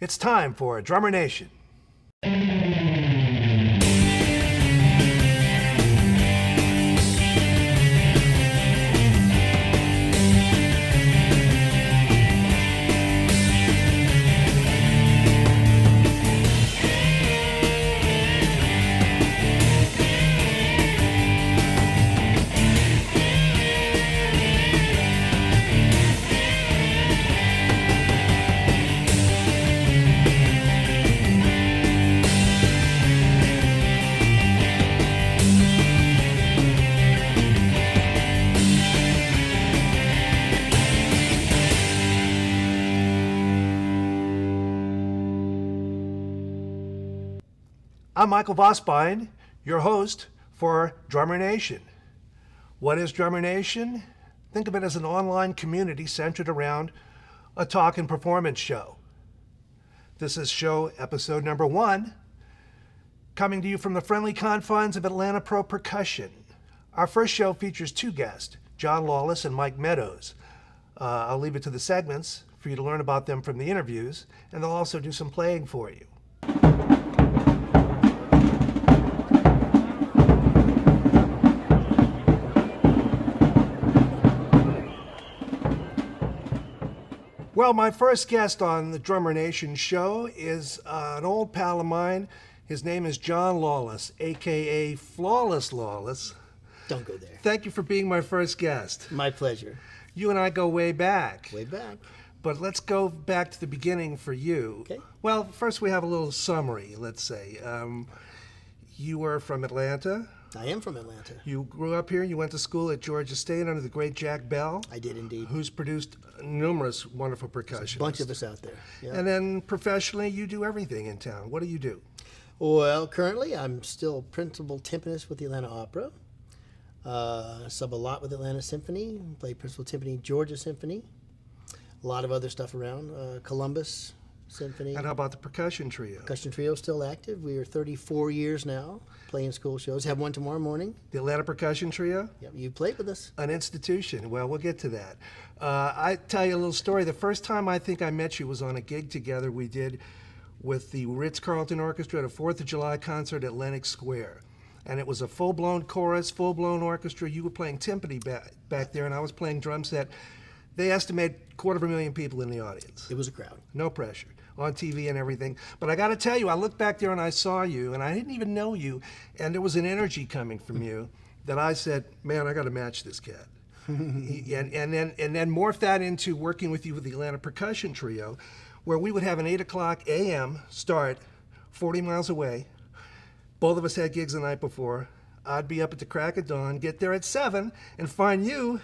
It's time for Drummer Nation. I'm Michael Vosbein, your host for Drummer Nation. What is Drummer Nation? Think of it as an online community centered around a talk and performance show. This is show episode number 1, coming to you from the friendly confines of Atlanta Pro Percussion. Our first show features 2 guests, John Lawless and Mike Meadows. I'll leave it to the segments for you to learn about them from the interviews, and they'll also do some playing for you. Well, my first guest on the Drummer Nation show is an old pal of mine. His name is John Lawless, a.k.a. Flawless Lawless. Don't go there. Thank you for being my first guest. My pleasure. You and I go way back. Way back. But let's go back to the beginning for you. Okay. Well, first we have a little summary, let's say. You were from Atlanta. I am from Atlanta. You grew up here. You went to school at Georgia State under the great Jack Bell. I did indeed. Who's produced numerous wonderful percussionists. A bunch of us out there. Yeah. And then professionally, you do everything in town. What do you do? Well, currently I'm still principal timpanist with the Atlanta Opera. Sub a lot with Atlanta Symphony. Play principal timpani Georgia Symphony. A lot of other stuff around. Columbus Symphony. And how about the percussion trio? Percussion trio still active. We are 34 years now playing school shows. Have one tomorrow morning. The Atlanta Percussion Trio? Yep, you played with us. An institution. Well, we'll get to that. I tell you a little story. The first time I think I met you was on a gig together we did with the Ritz-Carlton Orchestra at a 4th of July concert at Lenox Square. And it was a full-blown chorus, full-blown orchestra. You were playing timpani back there, and I was playing drum set. They estimate 250,000 people in the audience. It was a crowd. No pressure. On TV and everything. But I got to tell you, I looked back there and I saw you, and I didn't even know you, and there was an energy coming from you that I said, man, I got to match this cat. and then morph that into working with you with the Atlanta Percussion Trio, where we would have an 8 o'clock a.m. start 40 miles away. Both of us had gigs the night before. I'd be up at the crack of dawn, get there at 7, and find you.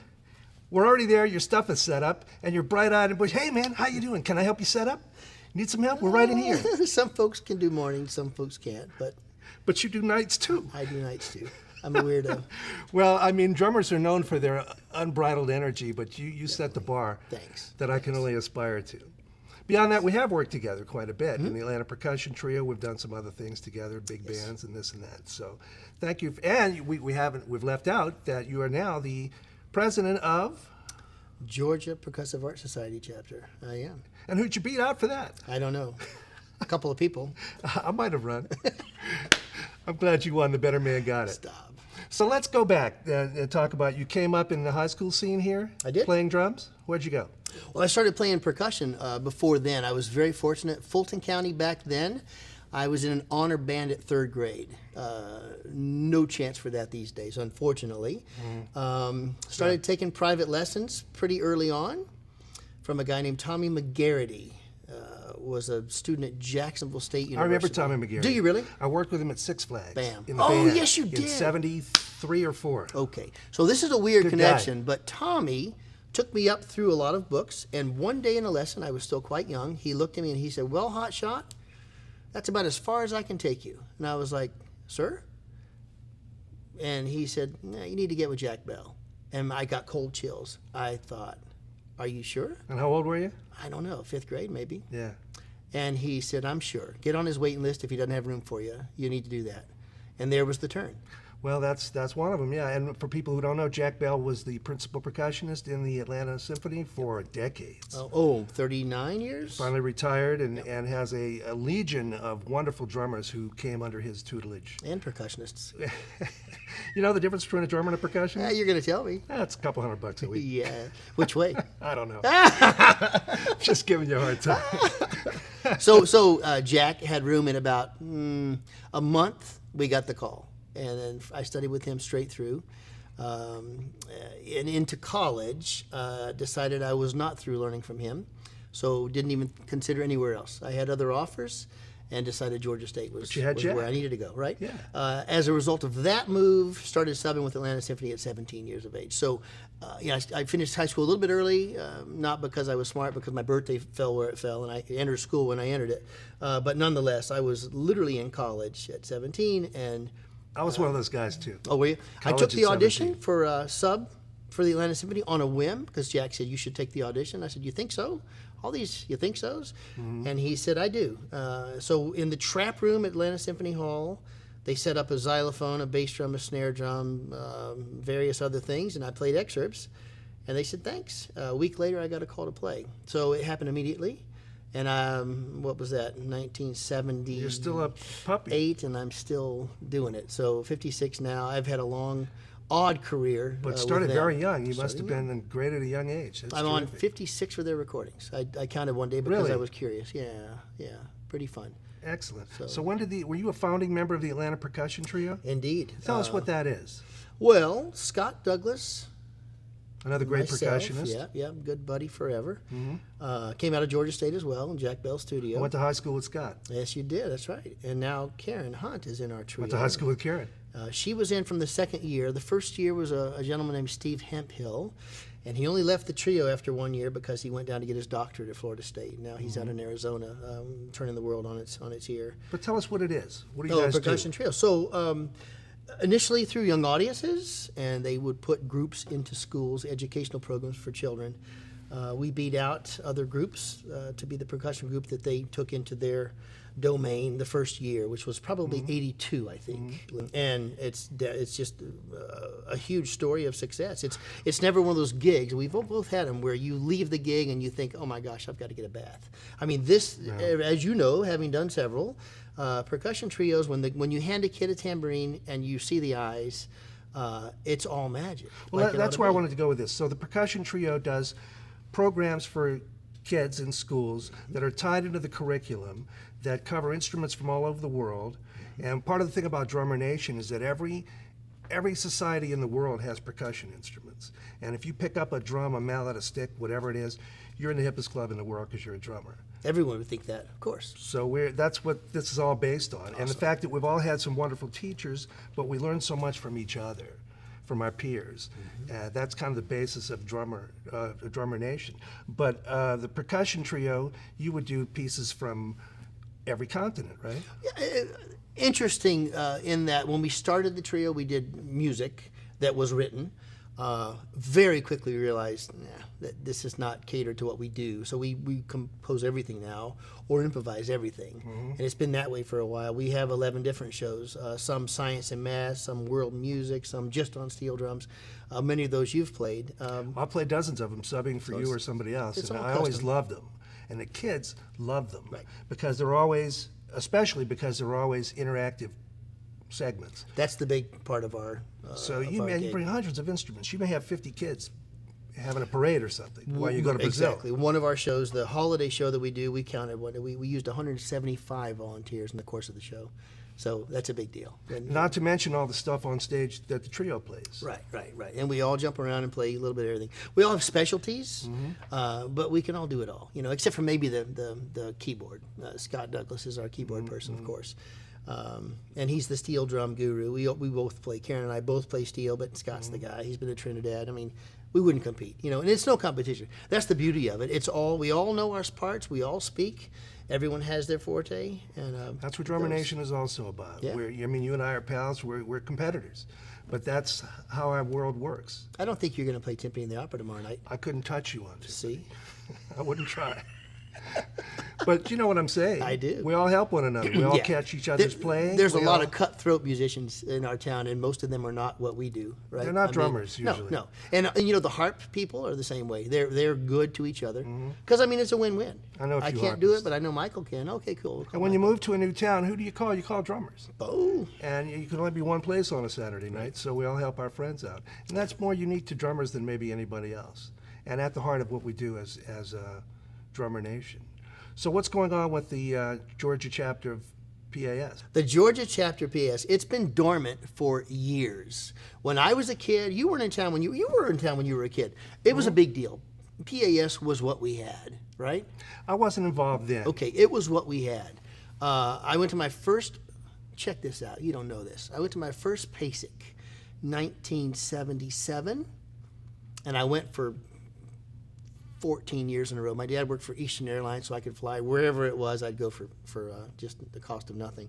We're already there, your stuff is set up, and you're bright-eyed and bush, hey man, how you doing? Can I help you set up? Need some help? We're right in here. Some folks can do mornings, some folks can't, But you do nights too. I do nights too. I'm a weirdo. Well, I mean, drummers are known for their unbridled energy, but you set the bar. Thanks. That I can only aspire to. Beyond that, we have worked together quite a bit. In the Atlanta Percussion Trio, we've done some other things together, big bands and this and that. So thank you. And we've left out that you are now the president of Georgia Percussive Art Society chapter. I am. And who'd you beat out for that? I don't know. A couple of people. I might have run. I'm glad you won. The better man got it. Stop. So let's go back and talk about, you came up in the high school scene here? I did. Playing drums? Where'd you go? Well, I started playing percussion before then. I was very fortunate. Fulton County back then, I was in an honor band at 3rd grade. No chance for that these days, unfortunately. Started taking private lessons pretty early on from a guy named Tommy McGarity. Was a student at Jacksonville State University. I remember Tommy McGarry. Do you really? I worked with him at Six Flags. Bam. In the Oh, band yes, you did. In 73 or 4. Okay. So this is a weird Good connection, guy. but Tommy took me up through a lot of books, and one day in a lesson, I was still quite young, he looked at me and he said, well, hotshot, that's about as far as I can take you. And I was like, sir? And he said, no, you need to get with Jack Bell. And I got cold chills. I thought, are you sure? And how old were you? I don't know, 5th grade maybe. Yeah. And he said, I'm sure. Get on his waiting list. If he doesn't have room for you, you need to do that. And there was the turn. Well, that's one of them, yeah. And for people who don't know, Jack Bell was the principal percussionist in the Atlanta Symphony for decades. 39 years? Finally retired and has a legion of wonderful drummers who came under his tutelage. And percussionists. You know the difference between a drummer and a percussionist? You're going to tell me. That's a couple $100 a week. Yeah. Which way? I don't know. Just giving you a hard time. So Jack had room in about a month. We got the call. And then I studied with him straight through. And into college, decided I was not through learning from him. So didn't even consider anywhere else. I had other offers and decided Georgia State was you had Jack. where I needed to go, right? Yeah. As a result of that move, started subbing with Atlanta Symphony at 17 years of age. So, I finished high school a little bit early, not because I was smart, because my birthday fell where it fell, and I entered school when I entered it. But nonetheless, I was literally in college at 17, and I was one of those guys too. oh, were you? I College took the at audition 17. for sub for the Atlanta Symphony on a whim because Jack said you should take the audition. I said, you think so? All these, you think so's? And he said, I do. So in the trap room at Atlanta Symphony Hall, they set up a xylophone, a bass drum, a snare drum, various other things, and I played excerpts. And they said, thanks. A week later, I got a call to play. So it happened immediately. And what was that, 1970? You're still a puppy. 8, and I'm still doing it. So 56 now. I've had a long, odd career. But started with them. very young. You must Started have been great at a young age. That's I'm on terrific. 56 for their recordings. I counted one day because Really? I was curious. Yeah, pretty fun. Excellent. So when were you a founding member of the Atlanta Percussion Trio? Indeed. Tell us what that is. Well, Scott Douglas, Another great myself, percussionist. yeah, good buddy forever. Came out of Georgia State as well in Jack Bell's studio. I went to high school with Scott. Yes, you did. That's right. And now Karen Hunt is in our trio. Went to high school with Karen. She was in from the second year. The first year was a gentleman named Steve Hemphill, and he only left the trio after 1 year because he went down to get his doctorate at Florida State. Now he's out in Arizona, turning the world on its ear. But tell us what it is. What do you guys Percussion do? trio. So initially through young audiences, and they would put groups into schools, educational programs for children. We beat out other groups to be the percussion group that they took into their domain the first year, which was probably 82, I think. And it's just a huge story of success. It's never one of those gigs. We've both had them where you leave the gig and you think, oh my gosh, I've got to get a bath. I mean, this, as you know, having done several, percussion trios, when you hand a kid a tambourine and you see the eyes, it's all magic. Well, like it ought that's to where I be. wanted to go with this. So the Percussion Trio does programs for kids in schools that are tied into the curriculum that cover instruments from all over the world. And part of the thing about Drummer Nation is that every society in the world has percussion instruments. And if you pick up a drum, a mallet, a stick, whatever it is, you're in the hippest club in the world because you're a drummer. Everyone would think that, of course. So that's what this is all based on. And the fact that we've all had some wonderful teachers, but we learn so much from each other, from our peers. That's kind of the basis of Drummer Nation. But the Percussion Trio, you would do pieces from every continent, right? Interesting in that when we started the trio, we did music that was written. Very quickly we realized that this is not catered to what we do. So we compose everything now or improvise everything. And it's been that way for a while. We have 11 different shows, some science and math, some world music, some just on steel drums. Many of those you've played. I played dozens of them, subbing for you or somebody else, it's and all I always custom. loved them. And the kids love them Right. because they're always, especially because they're always interactive segments. That's the big part of our So of you our may gig. bring hundreds of instruments. You may have 50 kids having a parade or something while you go to Brazil. Exactly. One of our shows, the holiday show that we do, we counted we used 175 volunteers in the course of the show. So that's a big deal. And, Not to mention all the stuff on stage that the trio plays. right. And we all jump around and play a little bit of everything. We all have specialties, but we can all do it all, except for maybe the keyboard. Scott Douglas is our keyboard person, of course. And he's the steel drum guru. We both play, Karen and I both play steel, but Scott's the guy. He's been at Trinidad. I mean, we wouldn't compete, and it's no competition. That's the beauty of it. We all know our parts. We all speak. Everyone has their forte. And That's what Drummer Nation is also about. Yeah. You and I are pals. We're competitors. But that's how our world works. I don't think you're going to play timpani in the opera tomorrow night. I couldn't touch you on it. See? I wouldn't try. But you know what I'm saying. I do. We all help one another. We all Yeah. catch each other's playing. There's a We lot all- of cutthroat musicians in our town, and most of them are not what we do. Right? They're not drummers, No, usually. no. And you know the harp people are the same way. They're good to each other because I mean it's a win-win. I know a few can't do harpists. it, but I know Michael can. Okay, cool. We'll call And when you Michael. move to a new town, who do you call? You call drummers. Oh, And you can only be one place on a Saturday night, so we all help our friends out. And that's more unique to drummers than maybe anybody else. And at the heart of what we do as Drummer Nation. So what's going on with the Georgia chapter of PAS? the Georgia chapter PS. It's been dormant for years. When I was a kid, you weren't in town when you were in town when you were a kid. It was a big deal. PAS was what we had, right? I wasn't involved then. Okay, it was what we had. I went to my first, check this out, you don't know this. I went to my first PASIC, 1977, and I went for 14 years in a row. My dad worked for Eastern Airlines, so I could fly wherever it was. I'd go for just the cost of nothing,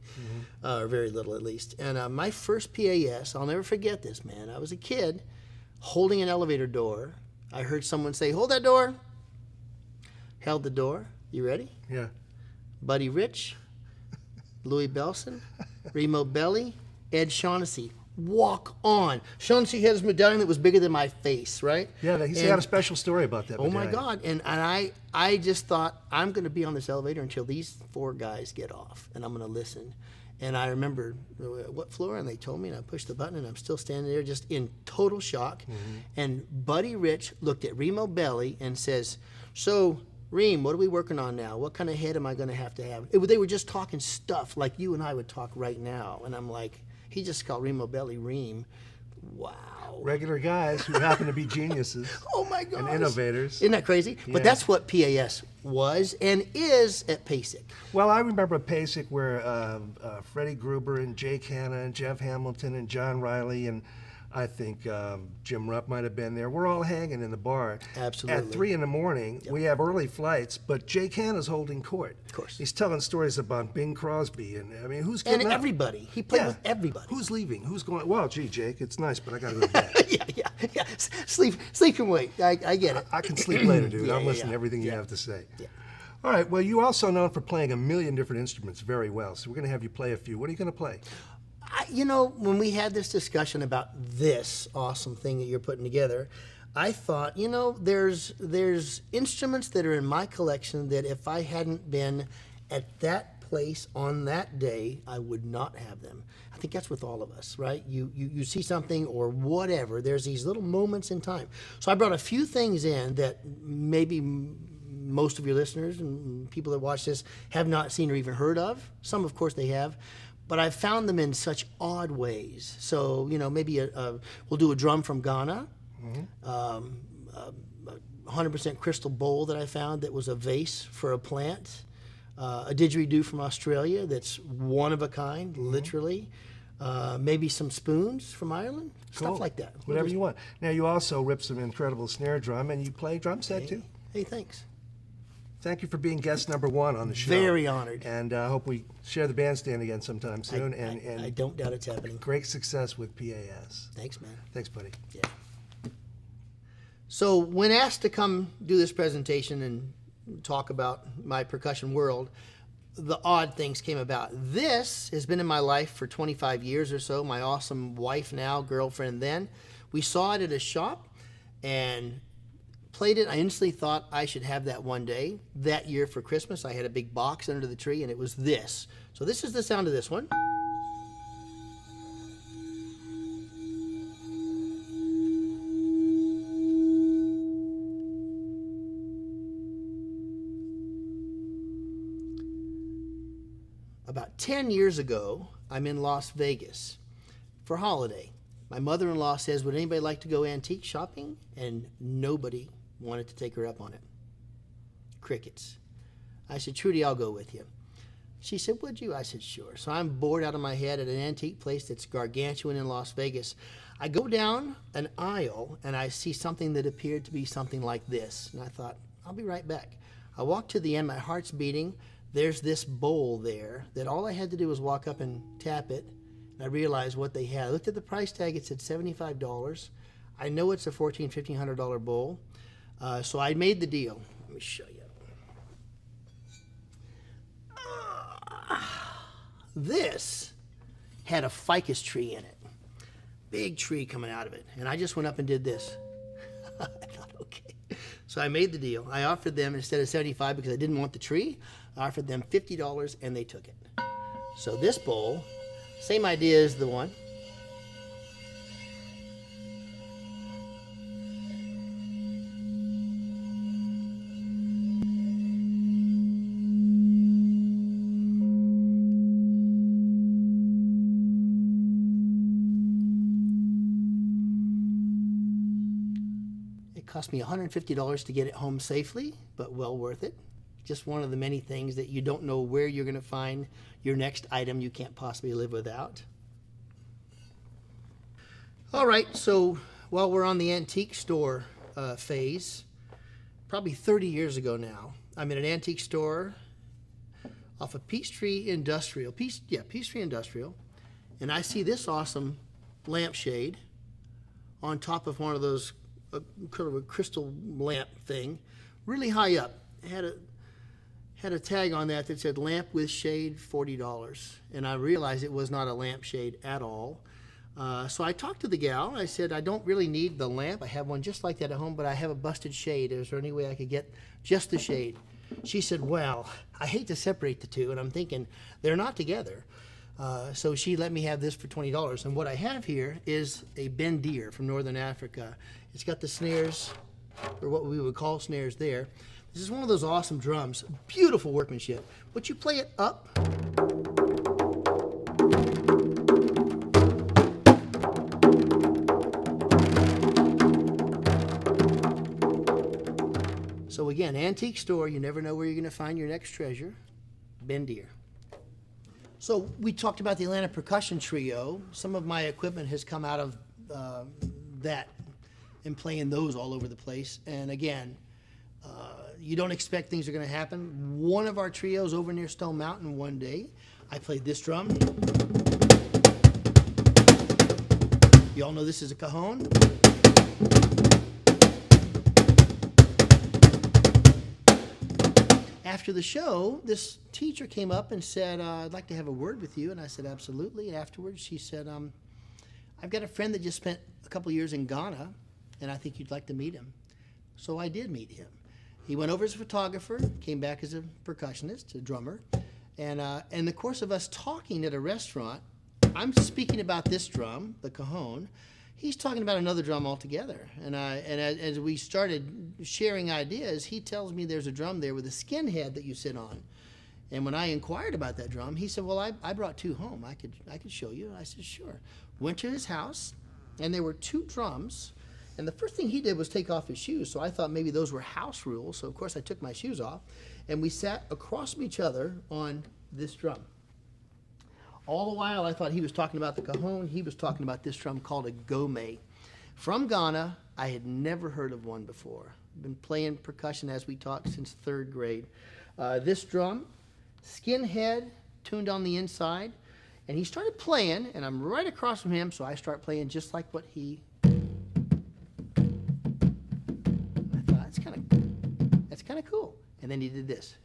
or very little at least. And my first PAS, I'll never forget this, man. I was a kid holding an elevator door. I heard someone say, "Hold that door." Held the door. You ready? Yeah. Buddy Rich, Louis Belson, Remo Belli, Ed Shaughnessy. Walk on. Shaughnessy had his medallion that was bigger than my face, right? Yeah, he had a special story about that. Oh my medallion. God! And I just thought I'm going to be on this elevator until these four guys get off, and I'm going to listen. And I remember what floor, and they told me, and I pushed the button, and I'm still standing there just in total shock. And Buddy Rich looked at Remo Belli and says, "So, Reem, what are we working on now? What kind of head am I going to have?" They were just talking stuff like you and I would talk right now. And I'm like, he just called Remo Belli Reem. Wow. Regular guys who happen to be geniuses. Oh my God. And innovators. Isn't that crazy? Yeah. But that's what PAS was and is at PASIC. Well, I remember PASIC where Freddie Gruber and Jake Hanna and Jeff Hamilton and John Riley and I think Jim Rupp might have been there. We're all hanging in the bar. Absolutely. At 3 a.m, we have early flights, but Jake Hanna's holding court. Of course. He's telling stories about Bing Crosby, and I mean, who's getting And up? everybody. He played Yeah. with everybody. Who's leaving? Who's going? Well, gee, Jake, it's nice, but I got to go to bed. yeah. Sleep and wait. I get it. I can sleep later, dude. Yeah, I'm yeah, listening to yeah. everything you Yeah. have to say. Yeah. All right. Well, you're also known for playing a million different instruments very well. So we're going to have you play a few. What are you going to play? When we had this discussion about this awesome thing that you're putting together, I thought, there's instruments that are in my collection that if I hadn't been at that place on that day, I would not have them. I think that's with all of us, right? You see something or whatever, there's these little moments in time. So I brought a few things in that maybe most of your listeners and people that watch this have not seen or even heard of. Some, of course, they have. But I've found them in such odd ways. So, maybe we'll do a drum from Ghana, 100% crystal bowl that I found that was a vase for a plant, a didgeridoo from Australia that's one of a kind, literally, maybe some spoons from Ireland, Cool. stuff like that. Whatever you want. Now, you also rip some incredible snare drum, and you play drum set, too. Hey, thanks. Thank you for being guest number 1 on the show. Very honored. And I hope we share the bandstand again sometime soon. I don't doubt it's happening. Great success with PAS. Thanks, man. Thanks, buddy. Yeah. So when asked to come do this presentation and talk about my percussion world, the odd things came about. This has been in my life for 25 years or so. My awesome wife now, girlfriend then. We saw it at a shop and played it. I instantly thought I should have that one day. That year for Christmas, I had a big box under the tree, and it was this. So this is the sound of this one. About 10 years ago, I'm in Las Vegas for holiday. My mother-in-law says, would anybody like to go antique shopping? And nobody wanted to take her up on it. Crickets. I said, Trudy, I'll go with you. She said, would you? I said, sure. So I'm bored out of my head at an antique place that's gargantuan in Las Vegas. I go down an aisle and I see something that appeared to be something like this. And I thought, I'll be right back. I walk to the end, my heart's beating. There's this bowl there that all I had to do was walk up and tap it. And I realized what they had. I looked at the price tag, it said $75. I know it's a $1,400, $1,500 bowl. So I made the deal. Let me show you. This had a ficus tree in it. Big tree coming out of it. And I just went up and did this. I thought, okay. So I made the deal. I offered them, instead of $75 because I didn't want the tree, I offered them $50 and they took it. So this bowl, same idea as the one. It cost me $150 to get it home safely, but well worth it. Just one of the many things that you don't know where you're going to find your next item you can't possibly live without. All right, so while we're on the antique store phase, probably 30 years ago now, I'm in an antique store off of Peachtree Industrial, Peachtree Industrial, and I see this awesome lampshade on top of one of those kind of a crystal lamp thing, really high up. It had a tag on that said lamp with shade, $40. And I realized it was not a lampshade at all. So I talked to the gal. I said, I don't really need the lamp. I have one just like that at home, but I have a busted shade. Is there any way I could get just the shade? She said, well, I hate to separate the two. And I'm thinking, they're not together. So she let me have this for $20. And what I have here is a bendir from Northern Africa. It's got the snares, or what we would call snares there. This is one of those awesome drums. Beautiful workmanship. But you play it up. So again, antique store, you never know where you're going to find your next treasure. bendir. So we talked about the Atlanta Percussion Trio. Some of my equipment has come out of that and playing those all over the place. And again, you don't expect things are going to happen. One of our trios over near Stone Mountain one day, I played this drum. You all know this is a cajon. After the show, this teacher came up and said, I'd like to have a word with you. And I said, absolutely. And afterwards, she said, I've got a friend that just spent a couple years in Ghana, and I think you'd like to meet him. So I did meet him. He went over as a photographer, came back as a percussionist, a drummer. And in the course of us talking at a restaurant, I'm speaking about this drum, the cajon. He's talking about another drum altogether. And as we started sharing ideas, he tells me there's a drum there with a skin head that you sit on. And when I inquired about that drum, he said, well, I brought two home. I could show you. I said, sure. Went to his house, and there were two drums. And the first thing he did was take off his shoes. So I thought maybe those were house rules. So, of course, I took my shoes off. And we sat across from each other on this drum. All the while, I thought he was talking about the cajon. He was talking about this drum called a gome. From Ghana, I had never heard of one before. I've been playing percussion, as we talked, since third grade. This drum, skin head, tuned on the inside. And he started playing, and I'm right across from him, so I start playing just like what he... I thought, that's kind of cool. And then he did this.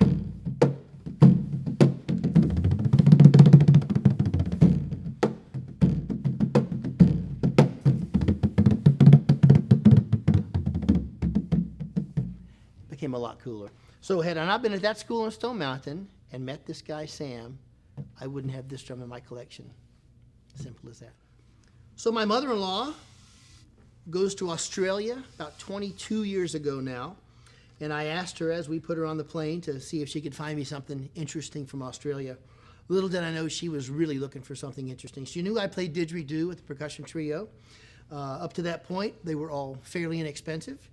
Became a lot cooler. So had I not been at that school in Stone Mountain and met this guy, Sam, I wouldn't have this drum in my collection. Simple as that. So my mother-in-law goes to Australia about 22 years ago now, and I asked her as we put her on the plane to see if she could find me something interesting from Australia. Little did I know she was really looking for something interesting. She knew I played didgeridoo with the percussion trio. Up to that point, they were all fairly inexpensive.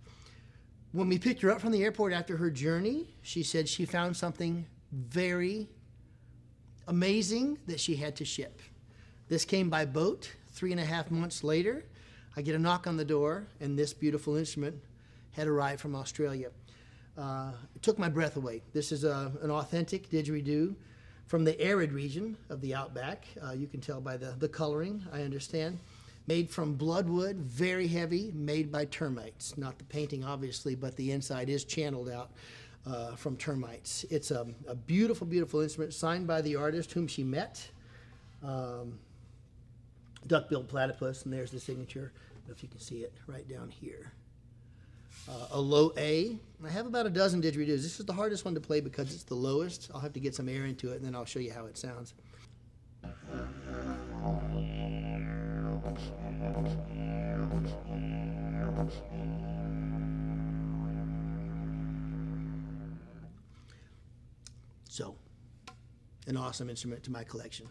When we picked her up from the airport after her journey, she said she found something very amazing that she had to ship. This came by boat. 3.5 months later, I get a knock on the door, and this beautiful instrument had arrived from Australia. It took my breath away. This is an authentic didgeridoo from the arid region of the outback. You can tell by the coloring, I understand. Made from bloodwood, very heavy, made by termites. Not the painting, obviously, but the inside is channeled out from termites. It's a beautiful, beautiful instrument signed by the artist whom she met Duck-billed platypus, and there's the signature. I don't know if you can see it right down here. A low A. I have about a dozen didgeridoos. This is the hardest one to play because it's the lowest. I'll have to get some air into it, and then I'll show you how it sounds. So, an awesome instrument to my collection.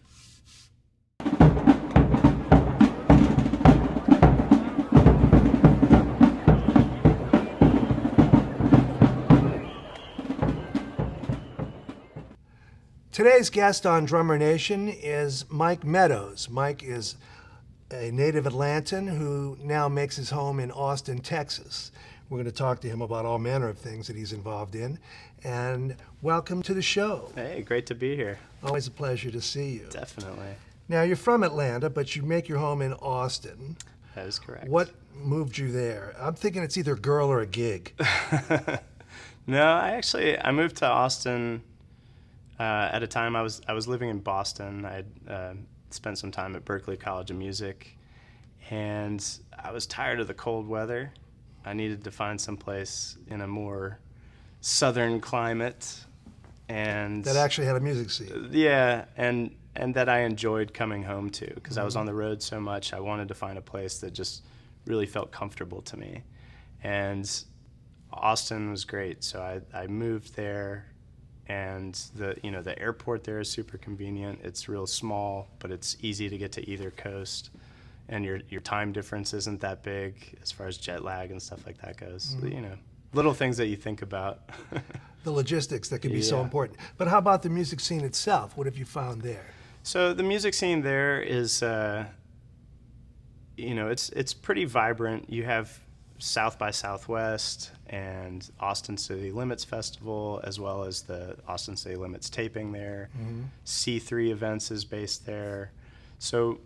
Today's guest on Drummer Nation is Mike Meadows. Mike is a native Atlantan who now makes his home in Austin, Texas. We're going to talk to him about all manner of things that he's involved in. And welcome to the show. Hey, great to be here. Always a pleasure to see you. Definitely. Now, you're from Atlanta, but you make your home in Austin. That is correct. What moved you there? I'm thinking it's either a girl or a gig. No, I moved to Austin at a time I was living in Boston. I'd spent some time at Berklee College of Music, and I was tired of the cold weather. I needed to find some place in a more southern climate, and That actually had a music scene. yeah, and that I enjoyed coming home to, because I was on the road so much. I wanted to find a place that just really felt comfortable to me, and Austin was great. So I moved there, and the airport there is super convenient. It's real small, but it's easy to get to either coast, and your time difference isn't that big as far as jet lag and stuff like that goes. Little things that you think about. The logistics that can be so Yeah. important. But how about the music scene itself? What have you found there? So the music scene there is, it's pretty vibrant. You have South by Southwest and Austin City Limits Festival, as well as the Austin City Limits taping there. C3 Events is based there. So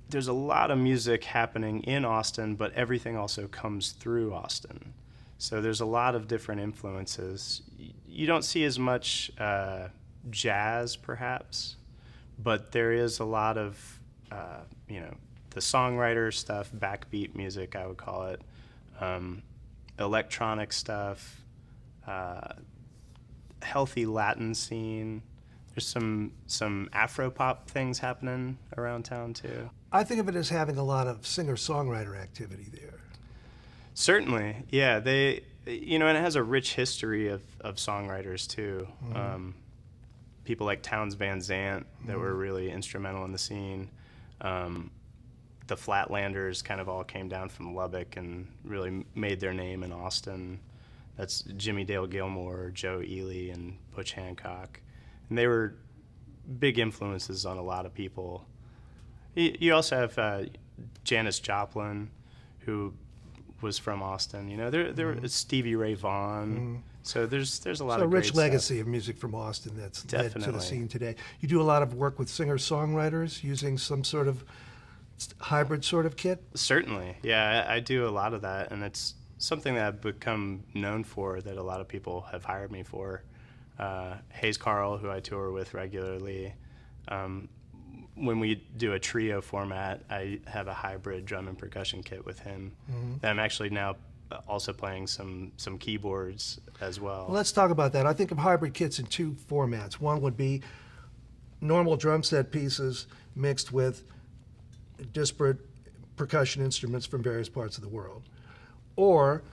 there's a lot of music happening in Austin, but everything also comes through Austin. So there's a lot of different influences. You don't see as much jazz, perhaps, but there is a lot of, the songwriter stuff, backbeat music, I would call it, electronic stuff, healthy Latin scene. There's some Afro-pop things happening around town, too. I think of it as having a lot of singer-songwriter activity there. Certainly, yeah. And it has a rich history of songwriters, too. People like Townes Van Zandt that were really instrumental in the scene. The Flatlanders kind of all came down from Lubbock and really made their name in Austin. That's Jimmy Dale Gilmore, Joe Ely, and Butch Hancock. And they were big influences on a lot of people. You also have Janis Joplin, who was from Austin. There was Stevie Ray Vaughan. So there's a lot So of a rich great legacy of music from Austin that's led to the Definitely. scene today. You do a lot of work with singer-songwriters using some sort of hybrid sort of kit? Certainly, yeah. I do a lot of that, and it's something that I've become known for, that a lot of people have hired me for. Hayes Carl, who I tour with regularly. When we do a trio format, I have a hybrid drum and percussion kit with him. And I'm actually now also playing some keyboards as well. Well, let's talk about that. I think of hybrid kits in two formats. One would be normal drum set pieces mixed with disparate percussion instruments from various parts of the world, or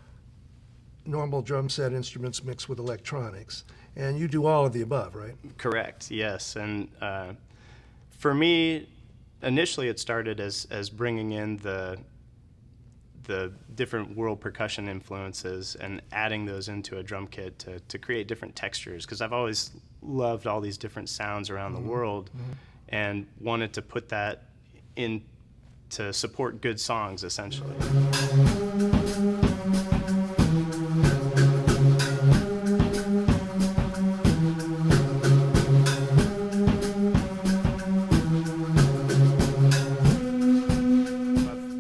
normal drum set instruments mixed with electronics. And you do all of the above, right? Correct, yes. And for me, initially it started as bringing in the different world percussion influences and adding those into a drum kit to create different textures, because I've always loved all these different sounds around the world and wanted to put that in to support good songs, essentially.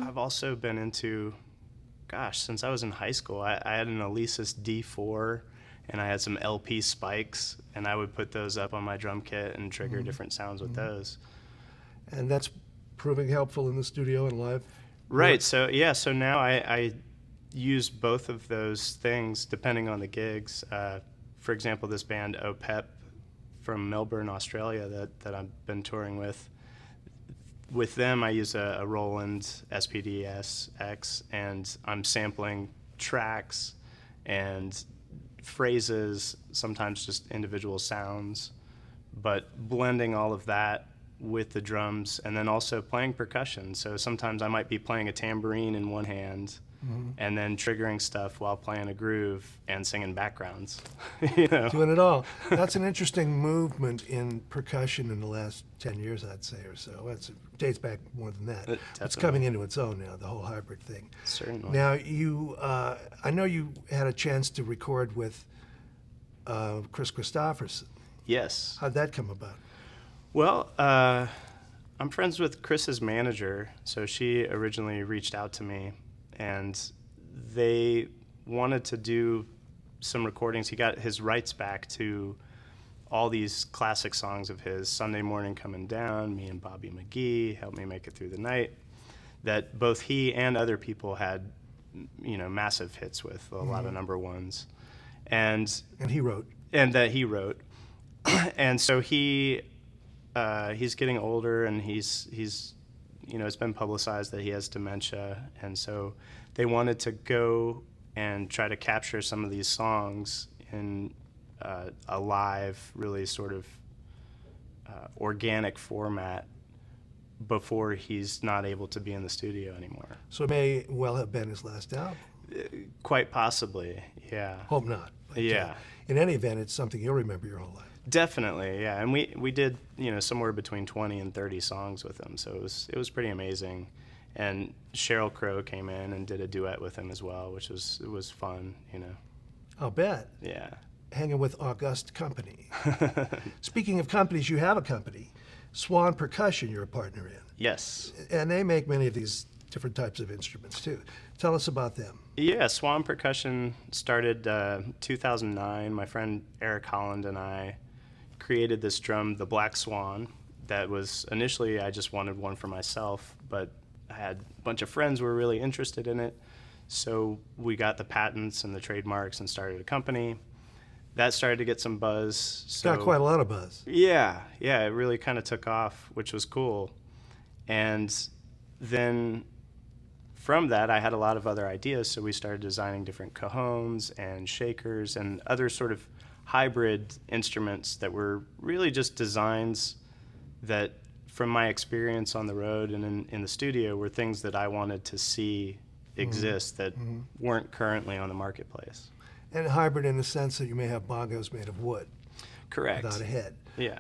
I've also been into, since I was in high school, I had an Alesis D4, and I had some LP spikes, and I would put those up on my drum kit and trigger different sounds with those. and that's proving helpful in the studio and live. Right. work. So yeah. So now I use both of those things depending on the gigs. For example, this band OPEP from Melbourne, Australia, that I've been touring with. With them, I use a Roland SPD-SX, and I'm sampling tracks and phrases, sometimes just individual sounds, but blending all of that with the drums, and then also playing percussion. So sometimes I might be playing a tambourine in one hand, and then triggering stuff while playing a groove and singing backgrounds. You know? Doing it all. That's an interesting movement in percussion in the last 10 years, I'd say, or so. It dates back more than that. It's Definitely. coming into its own now, the whole hybrid thing. Certainly. Now, I know you had a chance to record with Chris Christopherson. Yes. How'd that come about? Well, I'm friends with Chris's manager, so she originally reached out to me, and they wanted to do some recordings. He got his rights back to all these classic songs of his, Sunday Morning Coming Down, Me and Bobby McGee, Help Me Make It Through the Night, that both he and other people had, massive hits with, a lot of number ones. And And he wrote. that he wrote. And so he's getting older, and he's it's been publicized that he has dementia, and so they wanted to go and try to capture some of these songs in a live, really sort of organic format before he's not able to be in the studio anymore. So it may well have been his last album. Quite possibly, yeah. Hope not. But, Yeah. in any event, it's something you'll remember your whole life. Definitely, yeah. And we did, somewhere between 20 and 30 songs with him, so it was pretty amazing. And Sheryl Crow came in and did a duet with him as well, which was fun, I'll bet. Yeah. Hanging with August Company. Speaking of companies, you have a company, Swan Percussion, you're a partner in. Yes. And they make many of these different types of instruments too. Tell us about them. Yeah, Swan Percussion started 2009. My friend Eric Holland and I created this drum, the Black Swan, that was initially I just wanted one for myself, but I had a bunch of friends who were really interested in it. So we got the patents and the trademarks and started a company. That started to get some buzz. So Got quite a lot of buzz. Yeah, it really kind of took off, which was cool. And then from that, I had a lot of other ideas, so we started designing different cajones and shakers and other sort of hybrid instruments that were really just designs that, from my experience on the road and in the studio, were things that I wanted to see exist that weren't currently on the marketplace. And hybrid in the sense that you may have bongos made of wood Correct. without a head. Yeah.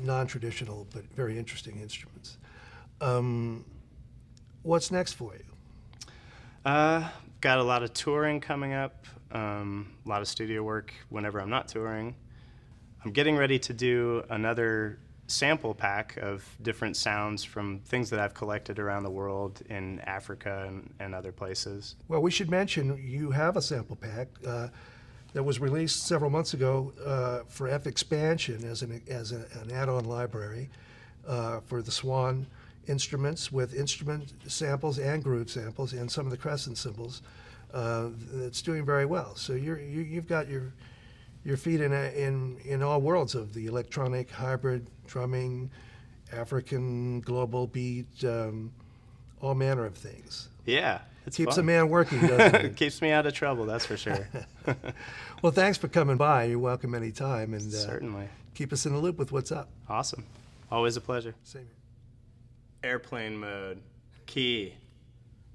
Non-traditional, but very interesting instruments. What's next for you? Got a lot of touring coming up, a lot of studio work whenever I'm not touring. I'm getting ready to do another sample pack of different sounds from things that I've collected around the world in Africa and other places. Well, we should mention you have a sample pack that was released several months ago for F Expansion as an add-on library for the Swan instruments, with instrument samples and groove samples and some of the crescent cymbals. It's doing very well. So you've got your feet in all worlds of the electronic, hybrid, drumming, African, global beat, all manner of things. Yeah, it's Keeps fun. a man working, doesn't it? Keeps me out of trouble, that's for sure. Well, thanks for coming by. You're welcome anytime, and Certainly. keep us in the loop with what's up. Awesome. Always a pleasure. Same here. Airplane mode, key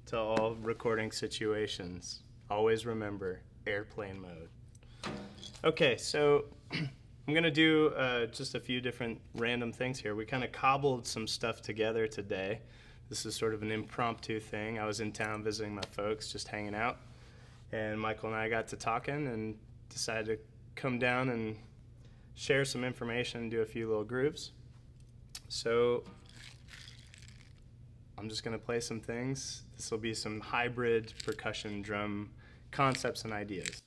to all recording situations. Always remember airplane mode. Okay, so I'm gonna do just a few different random things here. We kind of cobbled some stuff together today. This is sort of an impromptu thing. I was in town visiting my folks, just hanging out, and Michael and I got to talking and decided to come down and share some information and do a few little grooves. So I'm just gonna play some things. This will be some hybrid percussion drum concepts and ideas.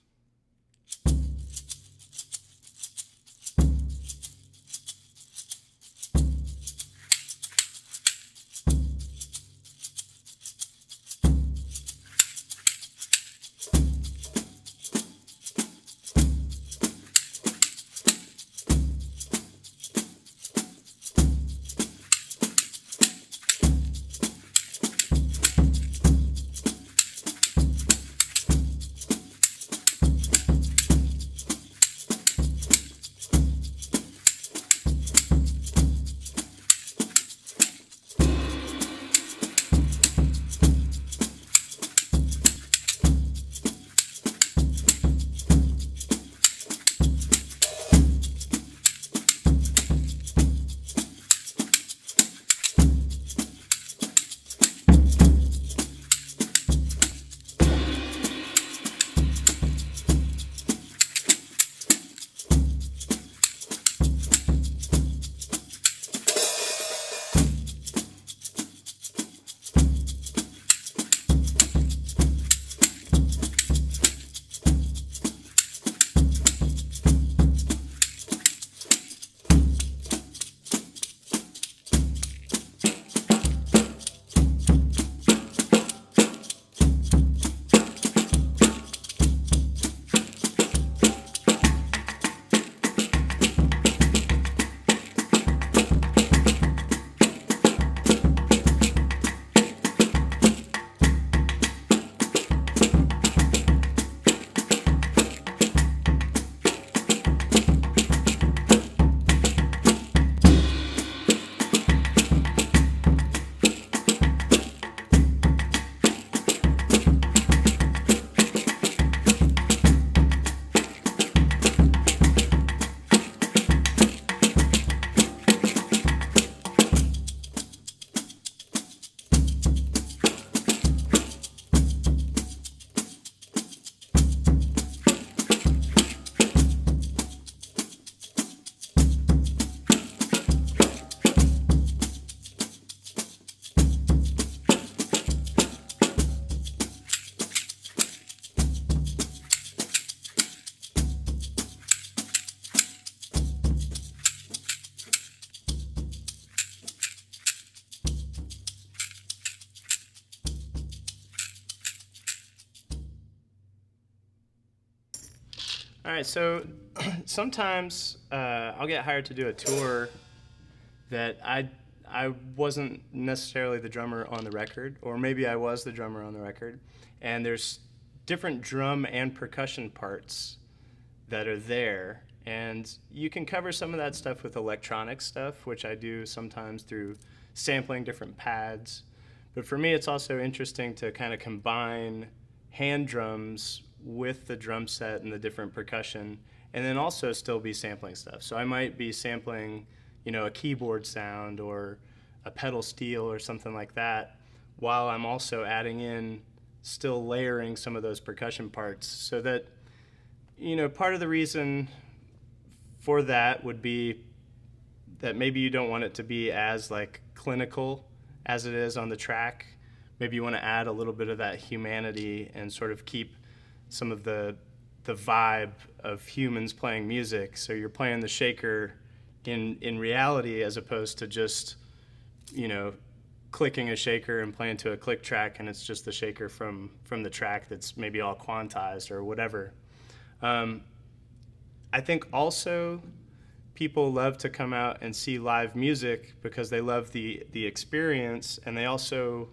All right, so sometimes I'll get hired to do a tour that I wasn't necessarily the drummer on the record, or maybe I was the drummer on the record, and there's different drum and percussion parts that are there, and you can cover some of that stuff with electronic stuff, which I do sometimes through sampling different pads. But for me, it's also interesting to kind of combine hand drums with the drum set and the different percussion, and then also still be sampling stuff. So I might be sampling, a keyboard sound or a pedal steel or something like that, while I'm also adding in, still layering some of those percussion parts, so that, part of the reason for that would be that maybe you don't want it to be as like clinical as it is on the track. Maybe you want to add a little bit of that humanity and sort of keep some of the vibe of humans playing music. So you're playing the shaker in reality, as opposed to just, clicking a shaker and playing to a click track, and it's just the shaker from the track that's maybe all quantized or whatever. I think also people love to come out and see live music because they love the experience, and they also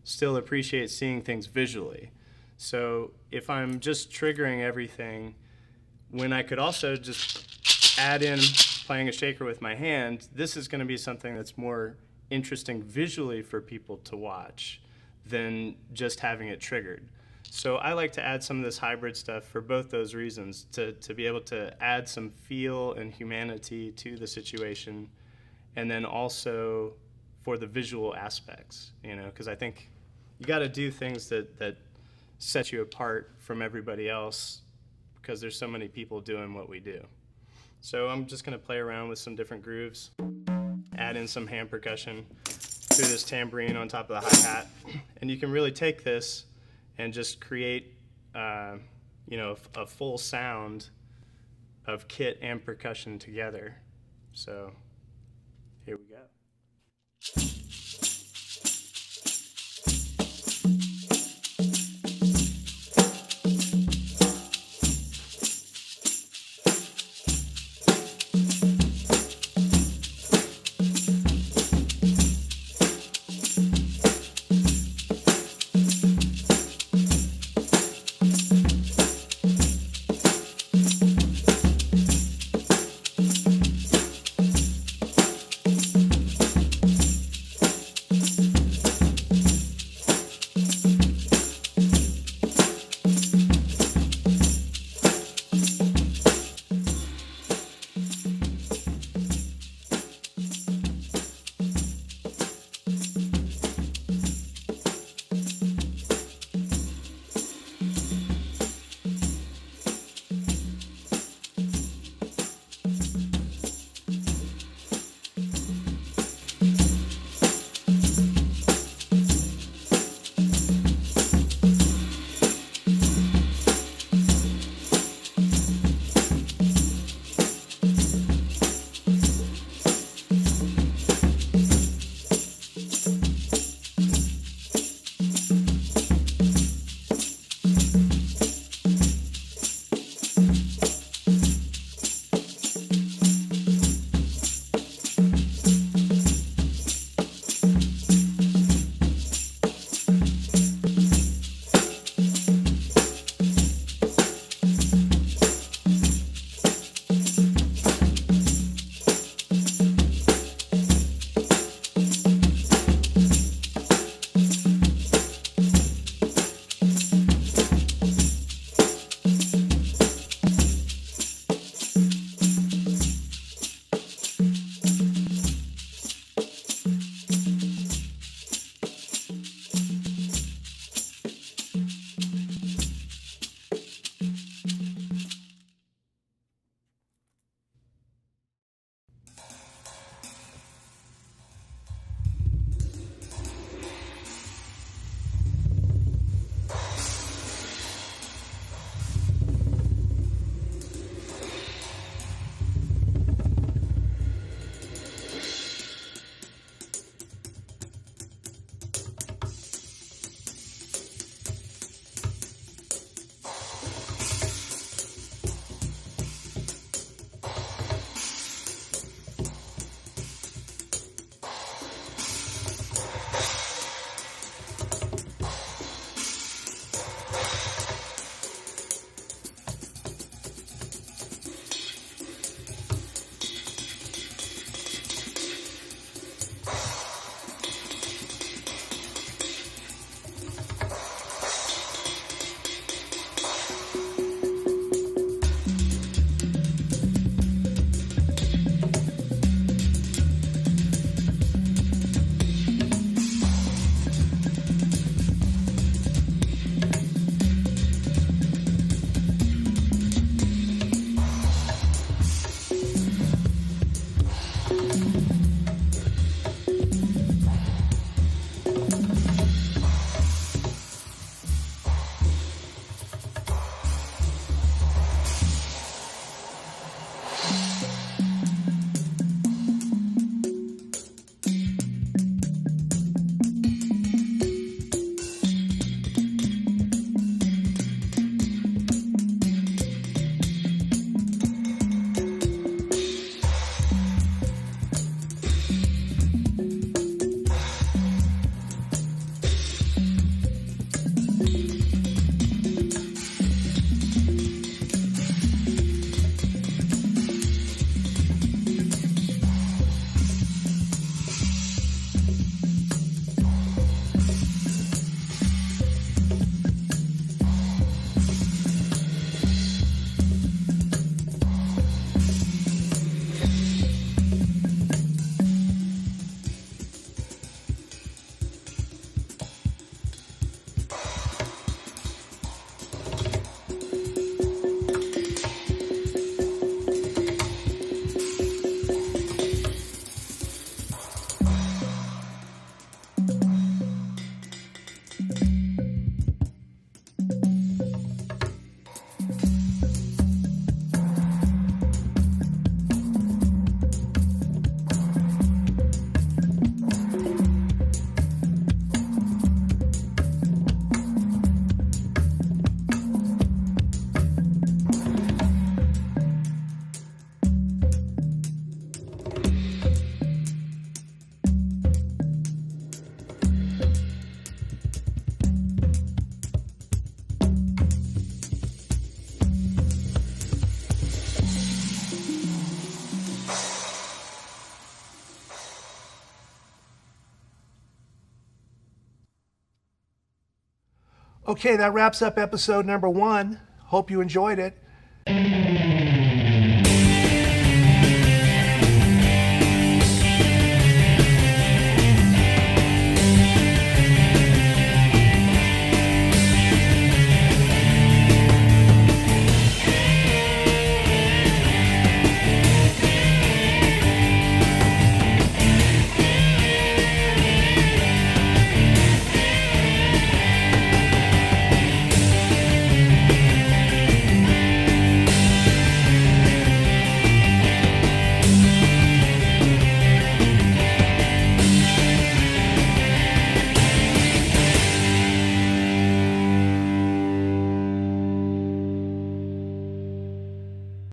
still appreciate seeing things visually. So if I'm just triggering everything, when I could also just add in playing a shaker with my hand, this is going to be something that's more interesting visually for people to watch than just having it triggered. So I like to add some of this hybrid stuff for both those reasons, to be able to add some feel and humanity to the situation, and then also for the visual aspects, because I think you got to do things that set you apart from everybody else, because there's so many people doing what we do. So I'm just going to play around with some different grooves, add in some hand percussion through this tambourine on top of the hi-hat, and you can really take this and just create a full sound of kit and percussion together. So here we go. Okay, that wraps up episode number 1. Hope you enjoyed it.